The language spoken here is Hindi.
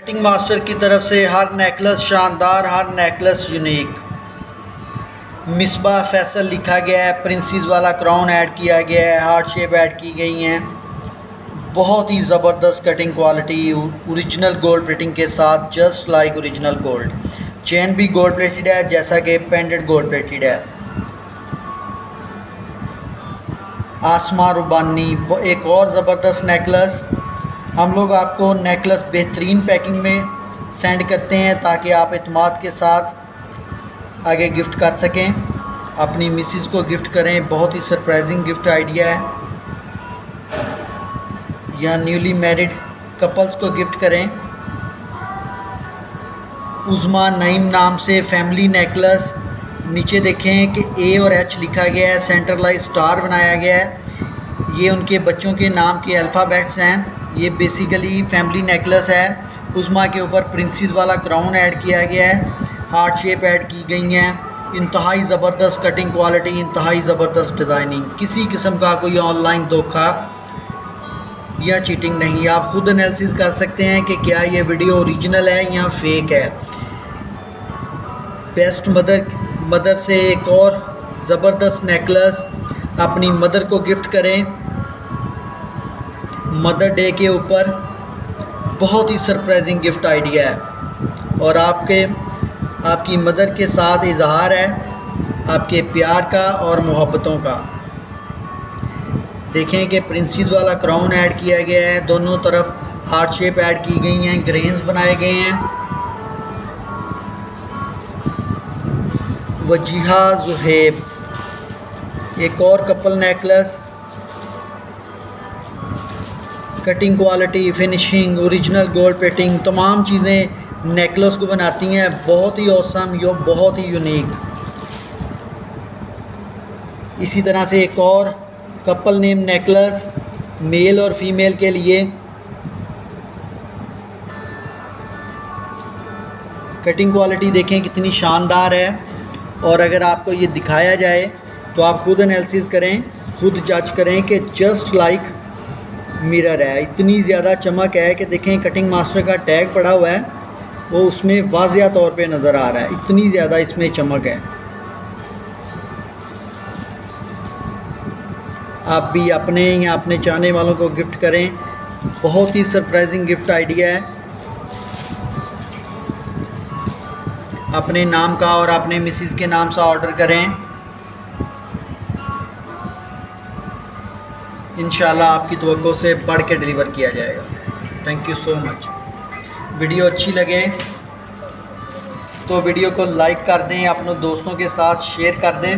कटिंग मास्टर की तरफ से हर नेकलेस शानदार, हर नेकलेस यूनिक। मिसबा फैसल लिखा गया है, प्रिंसेस वाला क्राउन ऐड किया गया है, हार्ट शेप ऐड की गई हैं। बहुत ही ज़बरदस्त cutting quality, original gold plating के साथ, just like original gold. Chain भी गोल्ड प्लेटेड है, जैसा कि पेंडेंट गोल्ड प्लेटेड है। आसमा रुबानी एक और ज़बरदस्त नेकलेस। हम लोग आपको नेकलेस बेहतरीन पैकिंग में सेंड करते हैं ताकि आप इत्मीनान के साथ आगे गिफ्ट कर सकें, अपनी मिसेस को गिफ्ट करें। बहुत ही सरप्राइजिंग गिफ्ट आइडिया है, या न्यूली मैरिड कपल्स को गिफ्ट करें। उज़मा नईम नाम से फैमिली नेकलेस। नीचे देखें कि ए और एच लिखा गया है, सेंट्रलाइज स्टार बनाया गया है। ये उनके बच्चों के नाम के अल्फ़ाबेट्स हैं। ये बेसिकली फैमिली नेकलेस है। उज़मा के ऊपर प्रिंसेस वाला क्राउन ऐड किया गया है, हार्ट शेप ऐड की गई हैं। इंतहाई ज़बरदस्त कटिंग क्वालिटी, इंतहाई ज़बरदस्त डिज़ाइनिंग। किसी किस्म का कोई ऑनलाइन धोखा या चीटिंग नहीं। आप खुद एनालिसिस कर सकते हैं कि क्या ये वीडियो ओरिजिनल है या फेक है। बेस्ट मदर से एक और ज़बरदस्त नेकलेस अपनी मदर को गिफ्ट करें मदर डे के ऊपर। बहुत ही सरप्राइजिंग गिफ्ट आइडिया है और आपकी मदर के साथ इजहार है आपके प्यार का और मोहब्बतों का। देखें कि प्रिंसेस वाला क्राउन ऐड किया गया है, दोनों तरफ हार्ट शेप ऐड की गई हैं, ग्रेन्स बनाए गए हैं। वजीहा जुहेब एक और couple necklace. Cutting quality, finishing, original gold plating, तमाम चीज़ें नेकलेस को बनाती हैं बहुत ही ऑसम, बहुत ही यूनिक। इसी तरह से एक और कपल नेम नेकलेस मेल और फीमेल के लिए। कटिंग क्वालिटी देखें कितनी शानदार है, और अगर आपको ये दिखाया जाए तो आप खुद एनालिसिस करें, खुद जज करें कि जस्ट लाइक मिरर है। इतनी ज़्यादा चमक है कि देखें कटिंग मास्टर का टैग पड़ा हुआ है, वो उसमें वाज़िया तौर पे नज़र आ रहा है। इतनी ज़्यादा इसमें चमक है। आप भी अपने या अपने चाहने वालों को गिफ्ट करें। बहुत ही सरप्राइजिंग गिफ्ट आइडिया है। अपने नाम का और अपने मिसेस के नाम से ऑर्डर करें। इंशाल्लाह आपकी तवक्को से बढ़ के डिलीवर किया जाएगा। Thank you so much. Video अच्छी लगे तो वीडियो को लाइक कर दें, अपने दोस्तों के साथ शेयर कर दें।